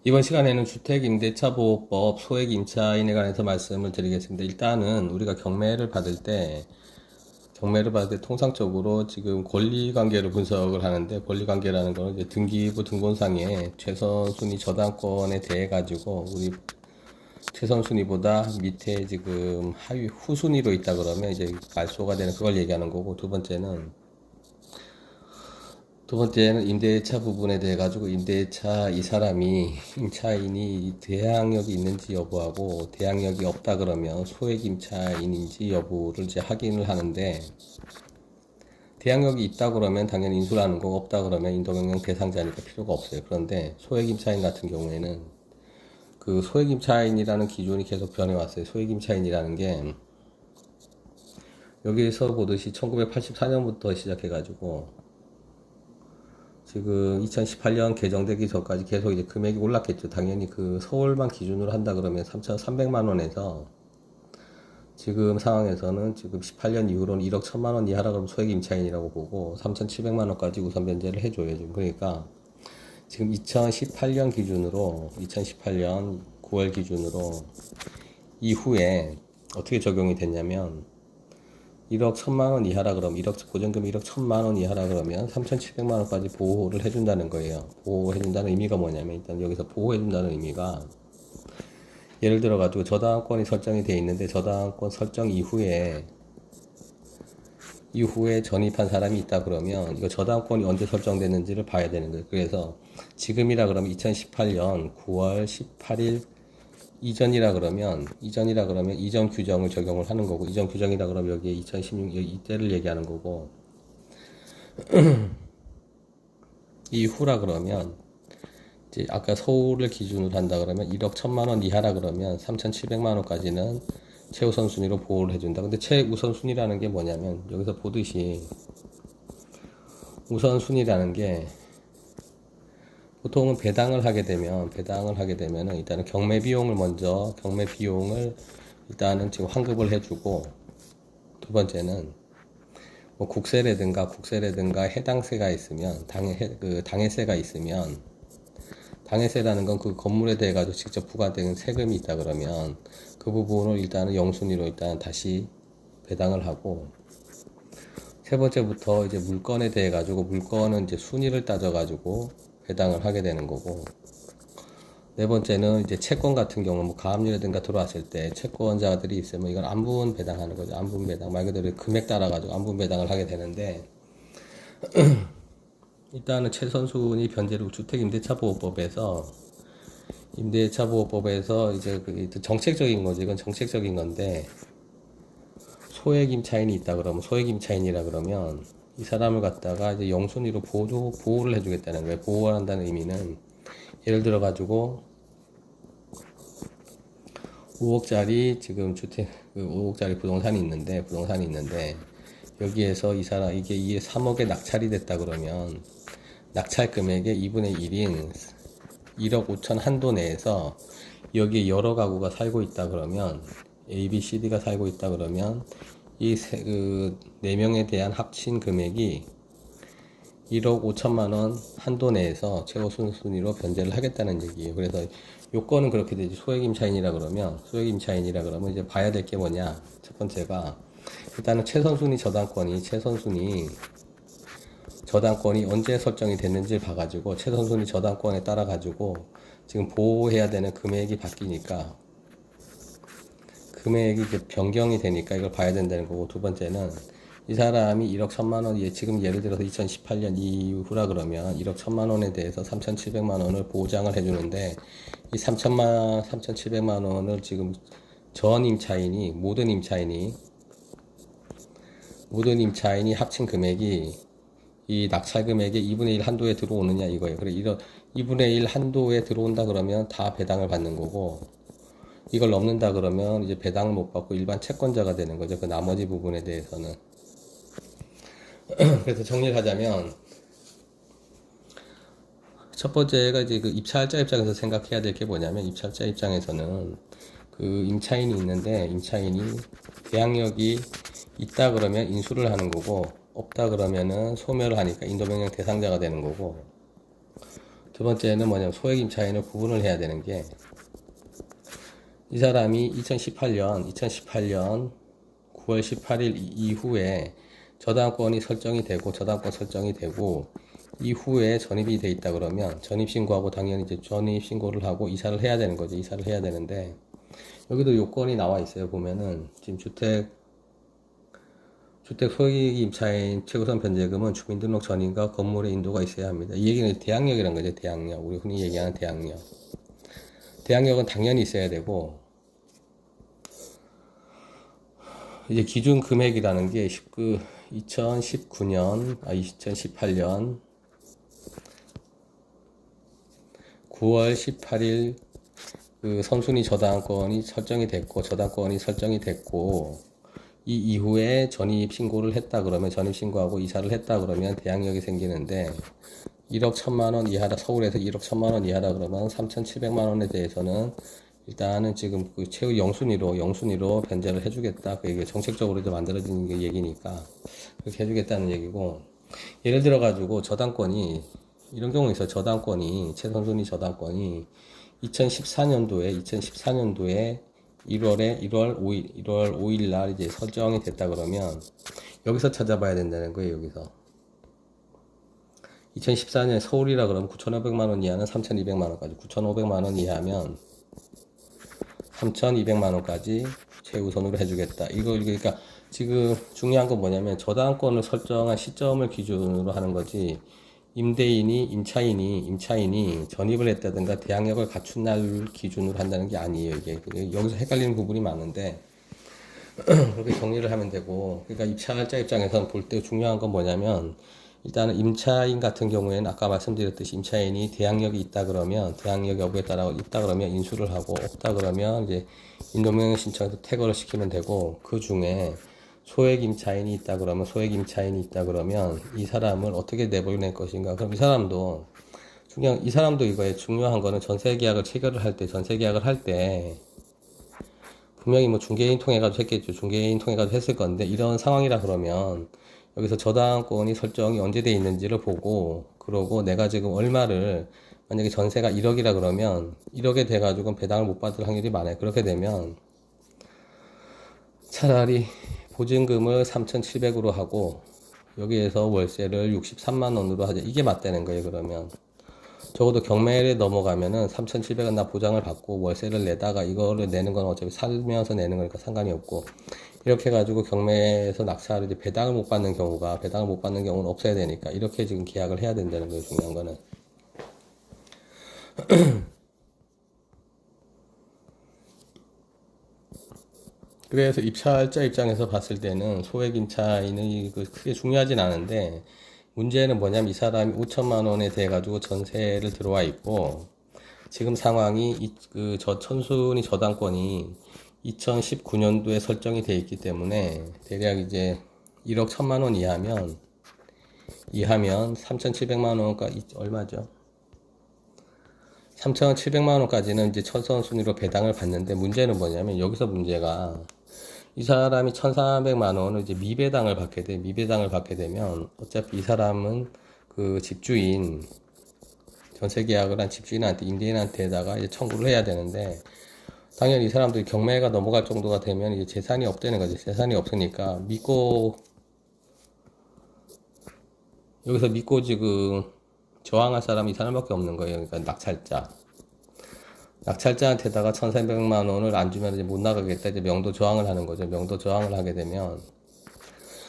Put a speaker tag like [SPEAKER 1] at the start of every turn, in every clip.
[SPEAKER 1] 이번 시간에는 주택임대차보호법 소액임차인에 관해서 말씀을 드리겠습니다. 일단은 우리가 경매를 받을 때 통상적으로 지금 권리관계를 분석을 하는데, 권리관계라는 거는 이제 등기부 등본상에 최선순위 저당권에 대해 가지고 우리 최선순위보다 밑에 지금 하위 후순위로 있다 그러면 이제 말소가 되는 그걸 얘기하는 거고, 두 번째는 임대차 부분에 대해 가지고 임대차 이 사람이 임차인이 대항력이 있는지 여부하고, 대항력이 없다 그러면 소액 임차인인지 여부를 이제 확인을 하는데, 대항력이 있다 그러면 당연히 인수를 하는 거고, 없다 그러면 인도명령 대상자니까 필요가 없어요. 그런데 소액 임차인 같은 경우에는 그 소액 임차인이라는 기준이 계속 변해왔어요. 소액 임차인이라는 게 여기서 보듯이 1984년부터 시작해가지고 지금 2018년 개정되기 전까지 계속 이제 금액이 올랐겠죠. 당연히 그 서울만 기준으로 한다 그러면 3,300만 원에서 지금 상황에서는 지금 18년 이후로는 1억 1천만 원 이하라 그러면 소액 임차인이라고 보고 3,700만 원까지 우선 변제를 해줘요. 지금 그러니까 지금 2018년 9월 기준으로 이후에 어떻게 적용이 됐냐면 1억 1천만 원 이하라 그러면 보전금 1억 1천만 원 이하라 그러면 3,700만 원까지 보호를 해준다는 거예요. 보호해준다는 의미가 뭐냐면, 일단 여기서 보호해준다는 의미가, 예를 들어 가지고 저당권이 설정이 돼 있는데 저당권 설정 이후에 전입한 사람이 있다 그러면 이거 저당권이 언제 설정됐는지를 봐야 되는 거예요. 그래서 지금이라 그러면 2018년 9월 18일 이전이라 그러면 이전 규정을 적용을 하는 거고, 이전 규정이라 그러면 여기에 2016년 이때를 얘기하는 거고, 이후라 그러면 이제 아까 서울을 기준으로 한다 그러면 1억 1천만 원 이하라 그러면 3,700만 원까지는 최우선 순위로 보호를 해준다. 근데 최우선 순위라는 게 뭐냐면, 여기서 보듯이 우선 순위라는 게 보통은 배당을 하게 되면 일단은 경매 비용을 일단은 지금 환급을 해주고, 두 번째는 뭐 국세라든가 해당세가 있으면 당해세가 있으면, 당해세라는 건 그 건물에 대해 가지고 직접 부과되는 세금이 있다 그러면 그 부분을 일단은 영순위로 일단 다시 배당을 하고, 세 번째부터 이제 물건에 대해 가지고 물건은 이제 순위를 따져 가지고 배당을 하게 되는 거고, 네 번째는 이제 채권 같은 경우 뭐 가압류라든가 들어왔을 때 채권자들이 있으면 이건 안분 배당하는 거죠. 안분 배당 말 그대로 금액 따라 가지고 안분 배당을 하게 되는데, 일단은 최선순위 변제를 임대차보호법에서 이제 그 정책적인 거죠. 이건 정책적인 건데, 소액 임차인이 있다 그러면 소액 임차인이라 그러면 이 사람을 갖다가 이제 영순위로 보호를 해주겠다는 거예요. 보호한다는 의미는, 예를 들어 가지고 5억짜리 지금 5억짜리 부동산이 있는데 여기에서 이게 3억에 낙찰이 됐다 그러면 낙찰 금액의 2분의 1인 1억 5천 한도 내에서 여기에 여러 가구가 살고 있다 그러면, A, B, C, D가 살고 있다 그러면 이 4명에 대한 합친 금액이 1억 5천만 원 한도 내에서 최고 순순위로 변제를 하겠다는 얘기예요. 그래서 요건은 그렇게 되지. 소액 임차인이라 그러면 이제 봐야 될 게 뭐냐. 첫 번째가 일단은 최선순위 저당권이 언제 설정이 됐는지 봐가지고, 최선순위 저당권에 따라 가지고 지금 보호해야 되는 금액이 바뀌니까, 금액이 이제 변경이 되니까 이걸 봐야 된다는 거고, 두 번째는 이 사람이 1억 1천만 원, 지금 예를 들어서 2018년 이후라 그러면 1억 1천만 원에 대해서 3,700만 원을 보장을 해주는데, 이 3,700만 원을 지금 모든 임차인이 합친 금액이 이 낙찰 금액의 2분의 1 한도에 들어오느냐 이거예요. 그래, 이런 2분의 1 한도에 들어온다 그러면 다 배당을 받는 거고, 이걸 넘는다 그러면 이제 배당을 못 받고 일반 채권자가 되는 거죠. 그 나머지 부분에 대해서는. 그래서 정리를 하자면, 첫 번째가 이제 그 입찰자 입장에서 생각해야 될 게 뭐냐면, 입찰자 입장에서는 그 임차인이 있는데, 임차인이 대항력이 있다 그러면 인수를 하는 거고, 없다 그러면은 소멸을 하니까 인도명령 대상자가 되는 거고, 두 번째는 뭐냐면 소액 임차인을 구분을 해야 되는 게, 이 사람이 2018년 9월 18일 이후에 저당권이 설정이 되고, 저당권 설정이 되고, 이후에 전입이 돼 있다 그러면 전입신고하고 당연히 이제 전입신고를 하고 이사를 해야 되는 거죠. 이사를 해야 되는데, 여기도 요건이 나와 있어요. 보면은 지금 주택 소액 임차인 최우선 변제금은 주민등록 전인과 건물의 인도가 있어야 합니다. 이 얘기는 대항력이란 거죠. 대항력. 우리 흔히 얘기하는 대항력. 대항력은 당연히 있어야 되고, 이제 기준 금액이라는 게 2018년 9월 18일 그 선순위 저당권이 설정이 됐고, 이 이후에 전입 신고를 했다 그러면, 전입 신고하고 이사를 했다 그러면 대항력이 생기는데, 1억 1천만 원 이하다, 서울에서 1억 1천만 원 이하다 그러면 3,700만 원에 대해서는 일단은 지금 그 최후 영순위로 변제를 해주겠다. 그 얘기 정책적으로 이제 만들어진 얘기니까 그렇게 해주겠다는 얘기고, 예를 들어 가지고 저당권이 이런 경우 있어요. 저당권이 최선순위 저당권이 2014년도에 1월 5일 날 이제 설정이 됐다 그러면 여기서 찾아봐야 된다는 거예요. 여기서 2014년 서울이라 그러면 9,500만 원 이하는 3,200만 원까지, 9,500만 원 이하면 3,200만 원까지 최우선으로 해주겠다. 그러니까 지금 중요한 건 뭐냐면 저당권을 설정한 시점을 기준으로 하는 거지, 임차인이 전입을 했다든가 대항력을 갖춘 날 기준으로 한다는 게 아니에요. 이게 여기서 헷갈리는 부분이 많은데 그렇게 정리를 하면 되고, 그러니까 입찰자 입장에서는 볼 때 중요한 건 뭐냐면, 일단은 임차인 같은 경우에는 아까 말씀드렸듯이 임차인이 대항력이 있다 그러면, 대항력 여부에 따라 있다 그러면 인수를 하고, 없다 그러면 이제 인도명 신청해서 퇴거를 시키면 되고, 그 중에 소액 임차인이 있다 그러면 이 사람을 어떻게 내보낼 것인가. 그럼 이 사람도 이거에 중요한 거는 전세 계약을 할 때 분명히 뭐 중개인 통해 가지고 했겠죠. 중개인 통해 가지고 했을 건데, 이런 상황이라 그러면 여기서 저당권이 설정이 언제 돼 있는지를 보고, 그러고 내가 지금 얼마를, 만약에 전세가 1억이라 그러면 1억에 돼 가지고 배당을 못 받을 확률이 많아요. 그렇게 되면 차라리 보증금을 3,700으로 하고 여기에서 월세를 63만 원으로 하자. 이게 맞다는 거예요. 그러면 적어도 경매에 넘어가면은 3,700원 나 보장을 받고 월세를 내다가 이거를 내는 건 어차피 살면서 내는 거니까 상관이 없고, 이렇게 해가지고 경매에서 낙찰을 이제 배당을 못 받는 경우는 없어야 되니까 이렇게 지금 계약을 해야 된다는 거예요. 중요한 거는. 그래서 입찰자 입장에서 봤을 때는 소액 임차인은 크게 중요하진 않은데, 문제는 뭐냐면 이 사람이 5천만 원에 대 가지고 전세를 들어와 있고, 지금 상황이 저 천순위 저당권이 2019년도에 설정이 돼 있기 때문에 대략 이제 1억 1천만 원 이하면 3,700만 원가 얼마죠? 3,700만 원까지는 이제 천선순위로 배당을 받는데, 문제는 뭐냐면 여기서 문제가, 이 사람이 1,400만 원을 이제 미배당을 받게 되면 어차피 이 사람은 그 집주인, 전세 계약을 한 집주인한테, 임대인한테다가 이제 청구를 해야 되는데, 당연히 이 사람들이 경매가 넘어갈 정도가 되면 이제 재산이 없다는 거지. 재산이 없으니까 여기서 믿고 지금 저항할 사람이 이 사람밖에 없는 거예요. 그러니까 낙찰자한테다가 1,300만 원을 안 주면 이제 못 나가겠다. 이제 명도 저항을 하는 거죠. 명도 저항을 하게 되면.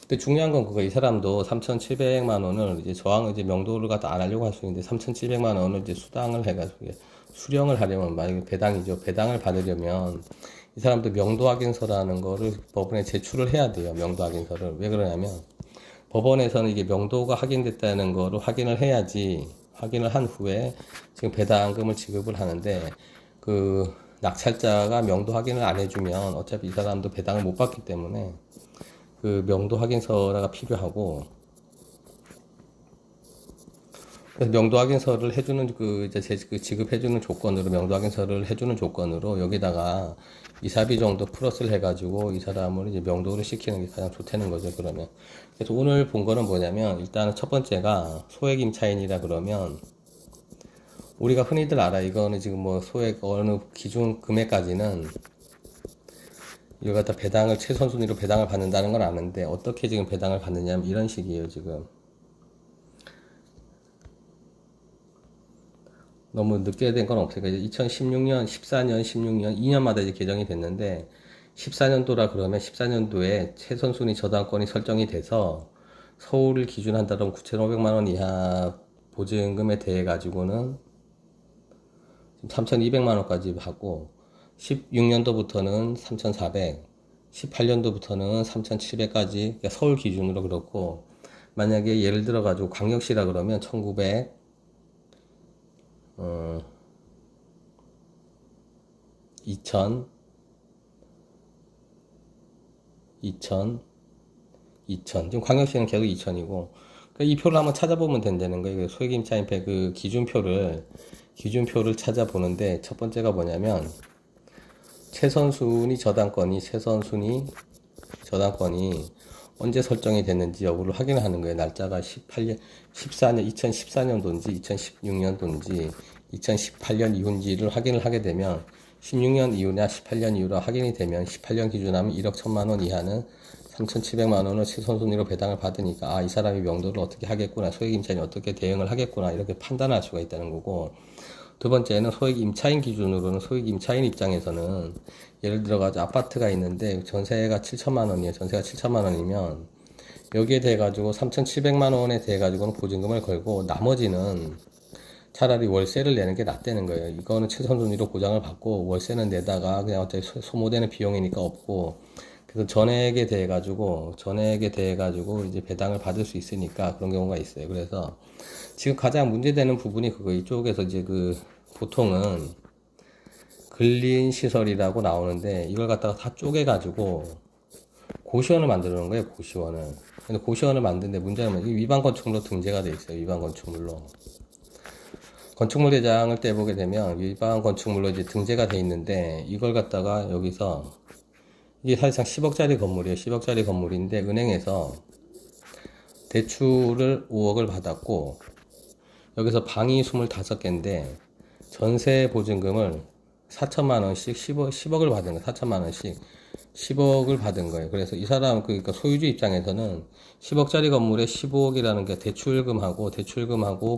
[SPEAKER 1] 근데 중요한 건 그거, 이 사람도 3,700만 원을 이제 이제 명도를 갖다 안 하려고 할 수 있는데, 3,700만 원을 이제 수당을 해가지고 수령을 하려면, 만약에 배당이죠. 배당을 받으려면 이 사람도 명도 확인서라는 거를 법원에 제출을 해야 돼요. 명도 확인서를. 왜 그러냐면, 법원에서는 이게 명도가 확인됐다는 거를 확인을 해야지, 확인을 한 후에 지금 배당금을 지급을 하는데, 그 낙찰자가 명도 확인을 안 해주면 어차피 이 사람도 배당을 못 받기 때문에 그 명도 확인서가 필요하고, 그래서 명도 확인서를 해주는 지급해주는 조건으로, 명도 확인서를 해주는 조건으로 여기다가 이사비 정도 플러스를 해가지고 이 사람을 이제 명도를 시키는 게 가장 좋다는 거죠. 그러면 그래서 오늘 본 거는 뭐냐면, 일단은 첫 번째가 소액 임차인이라 그러면 우리가 흔히들 알아. 이거는 지금 뭐 소액 어느 기준 금액까지는 이걸 갖다 배당을 최선 순위로 배당을 받는다는 건 아는데 어떻게 지금 배당을 받느냐면 이런 식이에요. 지금 너무 늦게 된 건 없으니까 2016년, 14년, 16년 2년마다 이제 개정이 됐는데 14년도라 그러면 14년도에 최선 순위 저당권이 설정이 돼서 서울을 기준한다면 9,500만 원 이하 보증금에 대해 가지고는 3,200만 원까지 하고 16년도부터는 3,400, 18년도부터는 3,700까지 그러니까 서울 기준으로 그렇고 만약에 예를 들어 가지고 광역시라 그러면 1,900, 2,000, 2,000, 2,000. 지금 광역시는 계속 2,000이고 이 표를 한번 찾아보면 된다는 거예요. 소액임차인폐 그 기준표를 찾아보는데 첫 번째가 뭐냐면 최선순위 저당권이 언제 설정이 됐는지 여부를 확인을 하는 거예요. 날짜가 2014년도인지 2016년도인지 2018년 이후인지를 확인을 하게 되면 16년 이후나 18년 이후로 확인이 되면 18년 기준하면 1억 1천만 원 이하는 3,700만 원을 최선순위로 배당을 받으니까 이 사람이 명도를 어떻게 하겠구나, 소액임차인이 어떻게 대응을 하겠구나 이렇게 판단할 수가 있다는 거고, 두 번째는 소액임차인 기준으로는 소액임차인 입장에서는 예를 들어가지고 아파트가 있는데 전세가 7천만 원이에요. 전세가 7천만 원이면 여기에 대해 가지고 3,700만 원에 대해 가지고는 보증금을 걸고 나머지는 차라리 월세를 내는 게 낫다는 거예요. 이거는 최선 순위로 보장을 받고 월세는 내다가 그냥 어차피 소모되는 비용이니까 없고, 그래서 전액에 대해 가지고 이제 배당을 받을 수 있으니까 그런 경우가 있어요. 그래서 지금 가장 문제되는 부분이 그거 이쪽에서 이제 보통은 근린 시설이라고 나오는데 이걸 갖다가 다 쪼개 가지고 고시원을 만들어 놓은 거예요. 고시원을. 근데 고시원을 만드는데 문제는 뭐냐면 위반 건축물로 등재가 돼 있어요. 위반 건축물로. 건축물 대장을 떼보게 되면 위반 건축물로 이제 등재가 돼 있는데 이걸 갖다가 여기서 이게 사실상 10억짜리 건물이에요. 10억짜리 건물인데 은행에서 대출을 5억을 받았고 여기서 방이 25개인데 전세 보증금을 4천만 원씩 10억을 받은 거예요. 4천만 원씩 10억을 받은 거예요. 그래서 이 사람 그러니까 소유주 입장에서는 10억짜리 건물에 15억이라는 게 대출금하고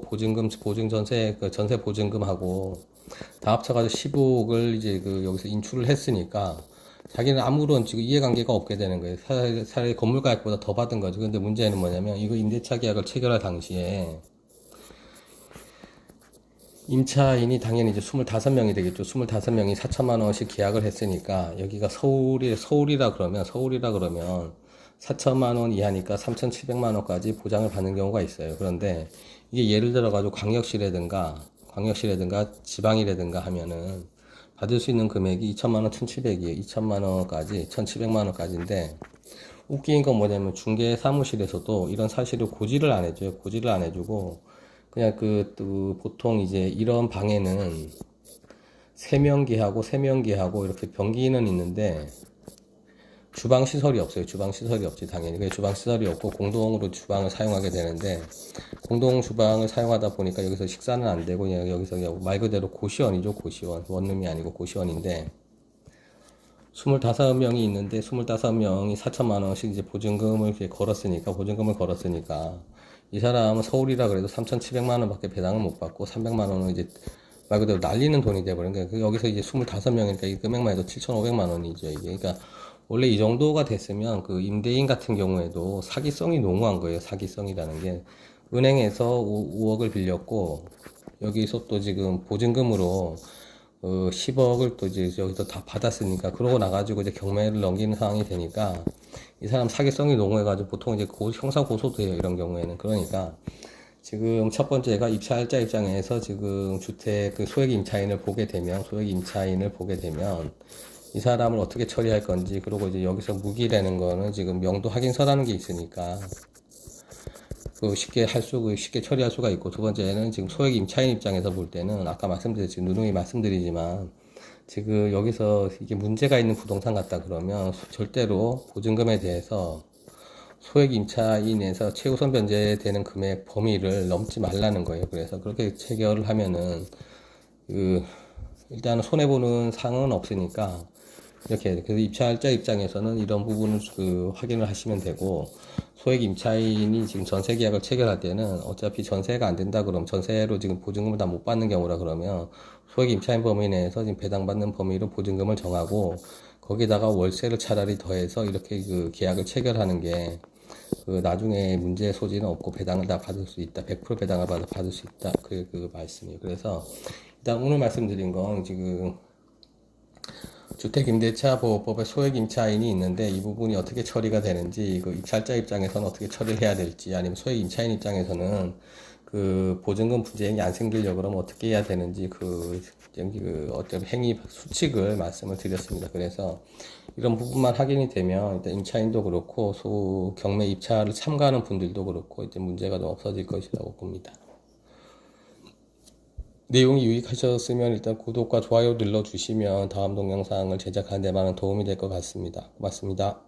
[SPEAKER 1] 보증전세 전세 보증금하고 다 합쳐가지고 15억을 이제 여기서 인출을 했으니까 자기는 아무런 지금 이해관계가 없게 되는 거예요. 차라리 건물 가액보다 더 받은 거죠. 근데 문제는 뭐냐면 이거 임대차 계약을 체결할 당시에 임차인이 당연히 이제 25명이 되겠죠. 25명이 4천만 원씩 계약을 했으니까 여기가 서울이라 그러면 4천만 원 이하니까 3,700만 원까지 보장을 받는 경우가 있어요. 그런데 이게 예를 들어 가지고 광역시라든가 지방이라든가 하면은 받을 수 있는 금액이 2천만 원, 1,700이에요. 2천만 원까지, 1,700만 원까지인데 웃긴 건 뭐냐면 중개 사무실에서도 이런 사실을 고지를 안 해줘요. 고지를 안 해주고 그냥 보통 이제 이런 방에는 세면기하고 이렇게 변기는 있는데 주방 시설이 없어요. 주방 시설이 없지 당연히. 그래서 주방 시설이 없고 공동으로 주방을 사용하게 되는데 공동 주방을 사용하다 보니까 여기서 식사는 안 되고 그냥 여기서 말 그대로 고시원이죠. 고시원. 원룸이 아니고 고시원인데 25명이 있는데 25명이 4천만 원씩 이제 보증금을 걸었으니까 이 사람은 서울이라 그래도 3,700만 원밖에 배당을 못 받고 300만 원은 이제 말 그대로 날리는 돈이 돼버린 거예요. 여기서 이제 25명이니까 이 금액만 해도 7,500만 원이죠. 이게 그러니까 원래 이 정도가 됐으면 임대인 같은 경우에도 사기성이 농후한 거예요. 사기성이라는 게 은행에서 5억을 빌렸고 여기서 또 지금 보증금으로 10억을 또 이제 여기서 다 받았으니까 그러고 나가지고 이제 경매를 넘기는 상황이 되니까 이 사람 사기성이 농후해가지고 보통 이제 형사 고소도 해요. 이런 경우에는. 그러니까 지금 첫 번째가 입찰자 입장에서 지금 주택 소액 임차인을 보게 되면 이 사람을 어떻게 처리할 건지, 그리고 이제 여기서 무기라는 거는 지금 명도 확인서라는 게 있으니까 쉽게 처리할 수가 있고, 두 번째는 지금 소액 임차인 입장에서 볼 때는 아까 누누이 말씀드리지만 지금 여기서 이게 문제가 있는 부동산 같다 그러면 절대로 보증금에 대해서 소액 임차인에서 최우선 변제되는 금액 범위를 넘지 말라는 거예요. 그래서 그렇게 체결을 하면은 일단은 손해보는 상황은 없으니까 이렇게 그래서 입찰자 입장에서는 이런 부분을 확인을 하시면 되고, 소액 임차인이 지금 전세 계약을 체결할 때는 어차피 전세가 안 된다 그러면, 전세로 지금 보증금을 다 못 받는 경우라 그러면 소액 임차인 범위 내에서 지금 배당받는 범위로 보증금을 정하고, 거기다가 월세를 차라리 더해서 이렇게 계약을 체결하는 게 나중에 문제 소지는 없고 배당을 다 받을 수 있다. 100% 배당을 받을 수 있다. 그 말씀이에요. 그래서 일단 오늘 말씀드린 건 지금 주택임대차보호법에 소액임차인이 있는데 이 부분이 어떻게 처리가 되는지, 입찰자 입장에서는 어떻게 처리를 해야 될지, 아니면 소액임차인 입장에서는 보증금 분쟁이 안 생기려고 그러면 어떻게 해야 되는지, 어떤 행위 수칙을 말씀을 드렸습니다. 그래서 이런 부분만 확인이 되면 일단 임차인도 그렇고 경매 입찰을 참가하는 분들도 그렇고 이제 문제가 좀 없어질 것이라고 봅니다. 내용이 유익하셨으면 일단 구독과 좋아요 눌러주시면 다음 동영상을 제작하는 데 많은 도움이 될 것 같습니다. 고맙습니다.